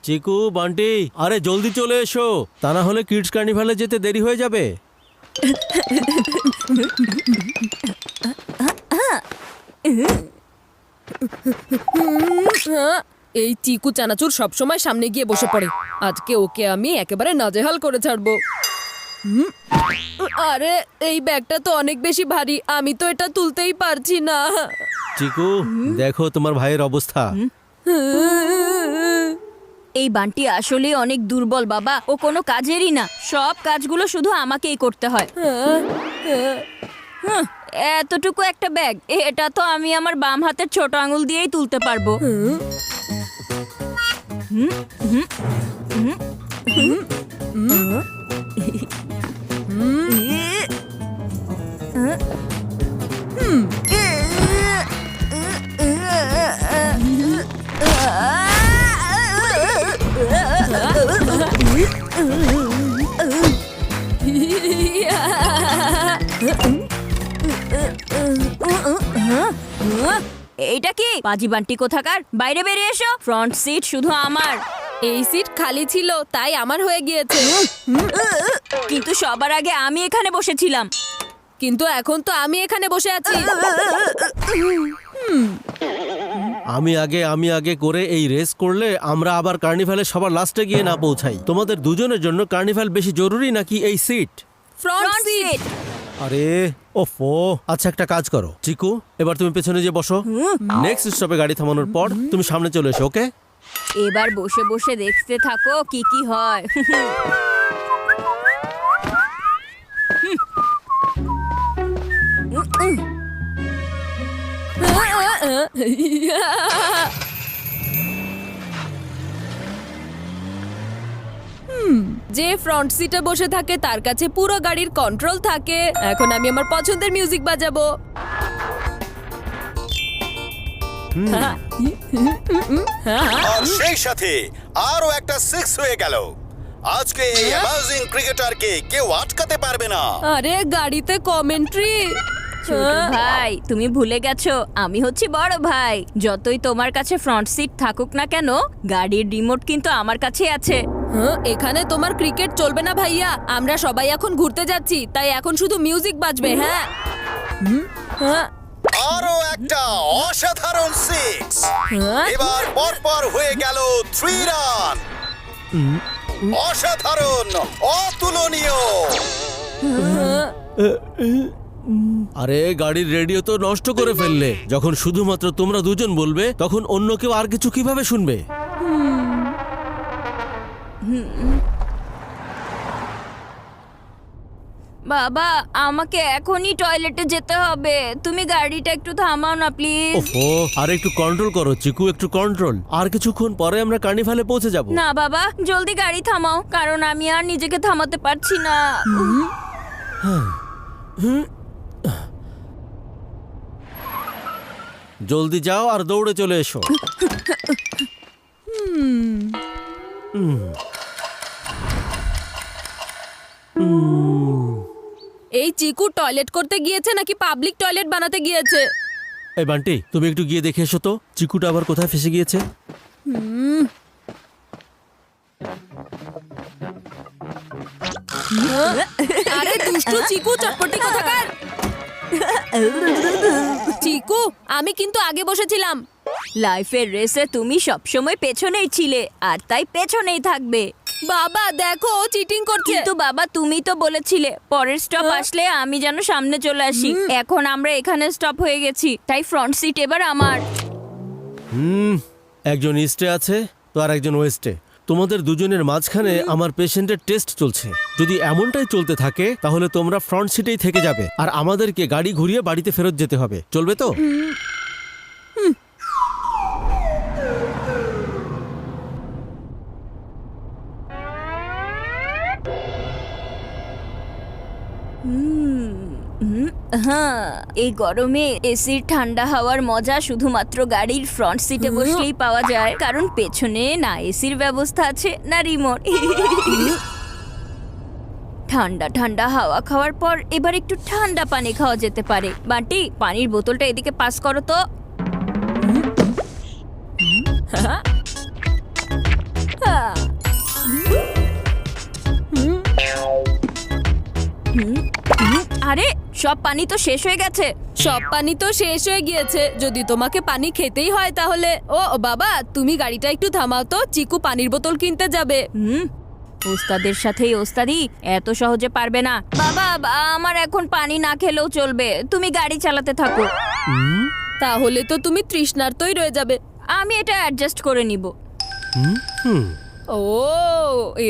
চিকু, বান্টি, আরে জলদি চলে এসো, তা না হলে কিডস কার্নিভালে যেতে দেরি হয়ে যাবে। এই চিকু চানাচুর সবসময় সামনে গিয়ে বসে পড়ে। আজকে ওকে আমি একেবারে নাজেহাল করে ছাড়বো। আরে এই ব্যাগটা তো অনেক বেশি ভারী, আমি তো এটা তুলতেই পারছি না। চিকু, দেখো তোমার ভাইয়ের অবস্থা। এই বান্টি আসলে অনেক দুর্বল বাবা, ও কোনো কাজেরই না, সব কাজগুলো শুধু আমাকেই করতে হয়। এতটুকু একটা ব্যাগ, এটা তো আমি আমার বাম হাতের ছোট আঙুল দিয়েই তুলতে পারবো। এইটা কি বাজি বান্টি কোথাকার, বাইরে বেরিয়ে এসো। ফ্রন্ট সিট শুধু আমার। এই সিট খালি ছিল তাই আমার হয়ে গিয়েছে। কিন্তু সবার আগে আমি এখানে বসেছিলাম। কিন্তু এখন তো আমি এখানে বসে আছি। আমি আগে করে এই রেস করলে আমরা আবার কার্নিভালে সবার লাস্টে গিয়ে না পৌঁছাই। তোমাদের দুজনের জন্য কার্নিভাল বেশি জরুরি নাকি এই সিট? Front seat. আরে ওফো, আচ্ছা একটা কাজ করো চিকু, এবার তুমি পেছনে যে বসো। নেক্সট স্টপে গাড়ি থামানোর পর তুমি সামনে চলে এসো, ওকে? এবার বসে বসে দেখতে থাকো কি কি হয়। যে ফ্রন্ট সিটে বসে থাকে তার কাছে পুরো গাড়ির কন্ট্রোল থাকে। এখন আমি আমার পছন্দের মিউজিক বাজাবো। আর সেই সাথে আরো একটা 6 হয়ে গেল। আজকে এই অ্যামাজিং ক্রিকেটারকে কেউ আটকাতে পারবে না। আরে গাড়িতে কমেন্ট্রি। ছোট ভাই, তুমি ভুলে গেছো আমি হচ্ছি বড় ভাই। যতই তোমার কাছে ফ্রন্ট সিট থাকুক না কেন, গাড়ির রিমোট কিন্তু আমার কাছে আছে। এখানে তোমার ক্রিকেট চলবে না ভাইয়া, আমরা সবাই এখন ঘুরতে যাচ্ছি, তাই এখন শুধু মিউজিক বাজবে। হ্যাঁ হ্যাঁ আরো একটা অসাধারণ 6। এবার পরপর হয়ে গেল 3 রান। অসাধারণ, অতুলনীয়। আরে গাড়ির রেডিও তো নষ্ট করে ফেললে। যখন শুধুমাত্র তোমরা দুজন বলবে তখন অন্য কেউ আর কিছু কিভাবে শুনবে? বাবা, আমাকে এখনই টয়লেটে যেতে হবে, তুমি গাড়িটা একটু থামাও না প্লিজ। ওফো, আর একটু কন্ট্রোল করো চিকু, একটু কন্ট্রোল। আর কিছুক্ষণ পরে আমরা কার্নিভালে পৌঁছে যাব। না বাবা, জলদি গাড়ি থামাও, কারণ আমি আর নিজেকে থামাতে পারছি না। জলদি যাও আর দৌড়ে চলে এসো। এই চিকু টয়লেট করতে গিয়েছে নাকি পাবলিক টয়লেট বানাতে গিয়েছে? এই বান্টি, তুমি একটু গিয়ে দেখে এসো তো চিকুটা আবার কোথায় ফেসে গিয়েছে। আরে দুষ্টু চিকু, চটপটি কোথাকার। চিকু, আমি কিন্তু আগে বসেছিলাম। লাইফের রেসে তুমি সবসময় পেছনেই ছিলে, আর তাই পেছনেই থাকবে। বাবা দেখো, ও চিটিং করছে। কিন্তু বাবা, তুমি তো বলেছিলে পরের স্টপ আসলে আমি যেন সামনে চলে আসি। এখন আমরা এখানে স্টপ হয়ে গেছি, তাই ফ্রন্ট সিট এবার আমার। একজন ইস্টে আছে তো আর একজন ওয়েস্টে। তোমাদের দুজনের মাঝখানে আমার পেশেন্টের টেস্ট চলছে। যদি এমনটাই চলতে থাকে তাহলে তোমরা ফ্রন্ট সিটেই থেকে যাবে আর আমাদেরকে গাড়ি ঘুরিয়ে বাড়িতে ফেরত যেতে হবে। চলবে তো? হ্যাঁ, এই গরমে এসির ঠান্ডা হাওয়ার মজা শুধুমাত্র গাড়ির ফ্রন্ট সিটে বসলেই পাওয়া যায়, কারণ পেছনে না এসির ব্যবস্থা আছে না রিমোট। ঠান্ডা ঠান্ডা হাওয়া খাওয়ার পর এবার একটু ঠান্ডা পানি খাওয়া যেতে পারে। বান্টি, পানির বোতলটা এদিকে পাস করো তো। সব পানি তো শেষ হয়ে গেছে। সব পানি তো শেষ হয়ে গিয়েছে। যদি তোমাকে পানি খেতেই হয় তাহলে ও বাবা, তুমি গাড়িটা একটু থামাও তো, চিকু পানির বোতল কিনতে যাবে। ওস্তাদের সাথেই ওস্তাদি এত সহজে পারবে না। বাবা, আমার এখন পানি না খেলেও চলবে, তুমি গাড়ি চালাতে থাকো। তাহলে তো তুমি তৃষ্ণার্তই রয়ে যাবে। আমি এটা অ্যাডজাস্ট করে নিব। ও,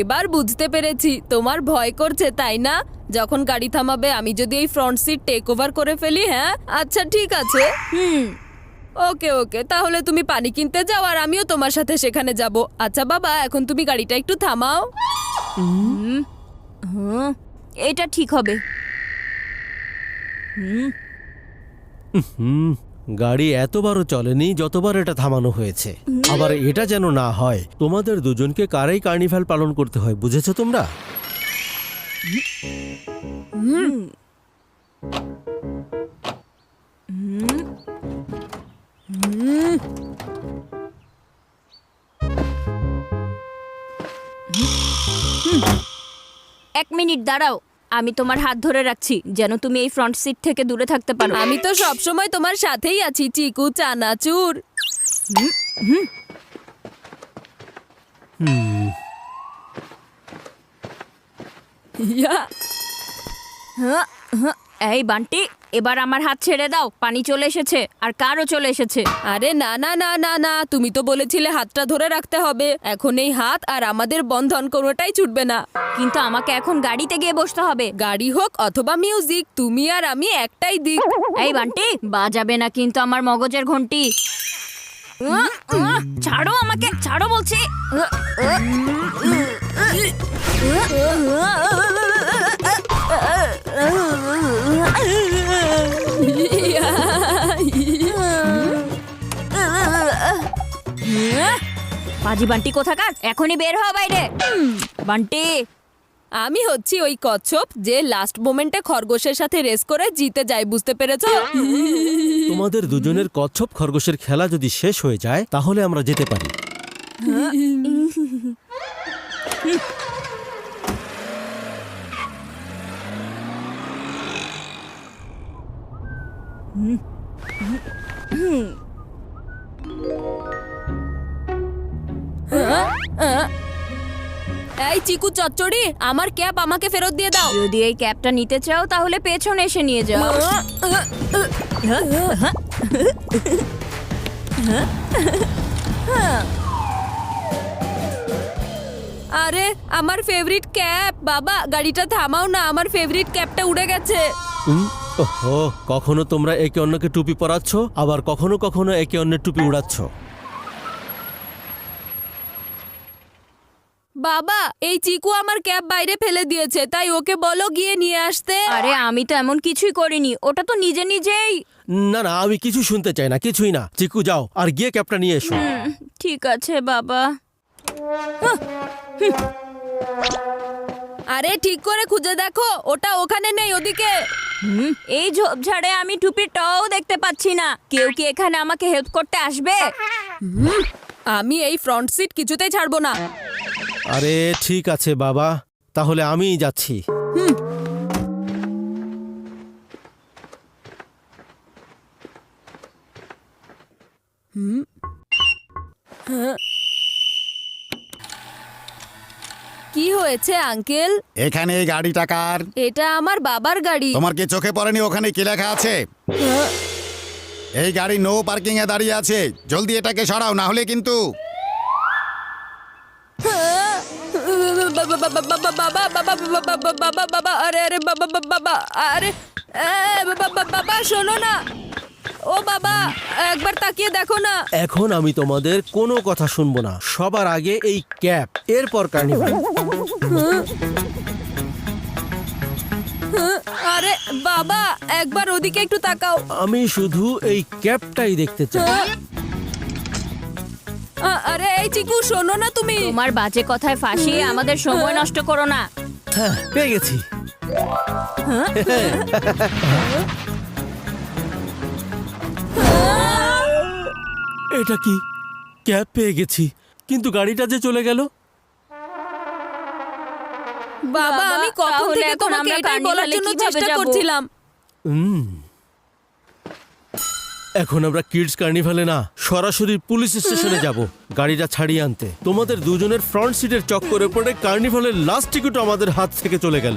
এবার বুঝতে পেরেছি, তোমার ভয় করছে তাই না? যখন গাড়ি থামাবে আমি যদি এই ফ্রন্ট সিট টেক ওভার করে ফেলি। হ্যাঁ, আচ্ছা ঠিক আছে। ওকে ওকে, তাহলে তুমি পানি কিনতে যাও আর আমিও তোমার সাথে সেখানে যাব। আচ্ছা বাবা, এখন তুমি গাড়িটা একটু থামাও। এটা ঠিক হবে। গাড়ি এতবারও চলেনি যতবার এটা থামানো হয়েছে। আবার এটা যেন না হয় তোমাদের দুজনকে কারেই কার্নিভাল পালন করতে হয়, বুঝেছো তোমরা? এক মিনিট দাঁড়াও, আমি তোমার হাত ধরে রাখছি যেন তুমি এই ফ্রন্ট সিট থেকে দূরে থাকতে পারো। আমি তো সব সময় তোমার সাথেই আছি চিকু চানাচুর। ইয়া, এই বান্টি, এবার আমার হাত ছেড়ে দাও। পানি চলে এসেছে আর কারও চলে এসেছে। আরে না না না না না, তুমি তো বলেছিলে হাতটা ধরে রাখতে হবে। এখন এই হাত আর আমাদের বন্ধন কোনোটাই ছুটবে না। কিন্তু আমাকে এখন গাড়িতে গিয়ে বসতে হবে। গাড়ি হোক অথবা মিউজিক, তুমি আর আমি একটাই দিক। এই বান্টি, বাজাবে না কিন্তু আমার মগজের ঘন্টি। ছাড়ো আমাকে, ছাড়ো বলছি। পাজি বান্টি কোথাকার, এখনই বের হও বাইরে। বান্টি, আমি হচ্ছি ওই কচ্ছপ যে লাস্ট মোমেন্টে খরগোশের সাথে রেস করে জিতে যায়, বুঝতে পেরেছো? তোমাদের দুজনের কচ্ছপ খরগোশের খেলা যদি শেষ হয়ে যায় তাহলে আমরা যেতে পারি। এই চিকু চচ্চড়ি, আমার ক্যাপ আমাকে ফেরত দিয়ে দাও। যদি এই ক্যাপটা নিতে চাও তাহলে পেছনে এসে নিয়ে যাও। আরে আমার ফেভারিট ক্যাপ। বাবা, গাড়িটা থামাও না, আমার ফেভারিট ক্যাপটা উড়ে গেছে। ওহো, কখনো তোমরা একে অন্যকে টুপি পরাচ্ছ, আবার কখনো কখনো একে অন্যের টুপি উড়াচ্ছ। বাবা, এই চিকু আমার ক্যাপ বাইরে ফেলে দিয়েছে, তাই ওকে বলো গিয়ে নিয়ে আসতে। আরে আমি তো এমন কিছুই করিনি, ওটা তো নিজে নিজেই। না না, আমি কিছু শুনতে চাই না, কিছুই না। চিকু যাও আর গিয়ে ক্যাপটা নিয়ে এসো। ঠিক আছে বাবা। আরে ঠিক করে খুঁজে দেখো, ওটা ওখানে নেই, ওদিকে। এই ঝোপঝাড়ে আমি টুপিটাও দেখতে পাচ্ছি না। কেউ কি এখানে আমাকে হেল্প করতে আসবে? আমি এই ফ্রন্ট সিট কিছুতেই ছাড়বো না। আরে ঠিক আছে বাবা, তাহলে আমিই যাচ্ছি। কি হয়েছে আঙ্কেল? এখানে এই গাড়িটা কার? এটা আমার বাবার গাড়ি। তোমার কি চোখে পড়েনি ওখানে কি লেখা আছে? এই গাড়ি নো পার্কিং এ দাঁড়িয়ে আছে, জলদি এটাকে সরাও, না হলে কিন্তু। বাবা, আরে আরে বাবা বাবা, আরে বাবা শোনো না। ও বাবা, একবার তাকিয়ে দেখো না। এখন আমি তোমাদের কোনো কথা শুনবো না। সবার আগে এই ক্যাপ, এরপর কার্নিভাল। আরে বাবা, একবার ওদিকে একটু তাকাও। আমি শুধু এই ক্যাপটাই দেখতে চাই। আরে এই চিকু, শোনো না তুমি। তোমার বাজে কথায় ফাঁসিয়ে আমাদের সময় নষ্ট করো না। হ্যাঁ, পেয়ে গেছি। এটা কি? ক্যাপ পেয়ে গেছি, কিন্তু গাড়িটা যে চলে গেল। বাবা, আমি কখন তাহলে থেকে এখন তোমাকে আমরা এটাই বলার কার্নিভালে জন্য কিভাবে চেষ্টা যাবো? করছিলাম। এখন আমরা কিডস কার্নিভালে না, সরাসরি পুলিশ স্টেশনে যাব গাড়িটা ছাড়িয়ে আনতে। তোমাদের দুজনের ফ্রন্ট সিটের চক্করে পড়ে কার্নিভালের লাস্ট টিকিট আমাদের হাত থেকে চলে গেল।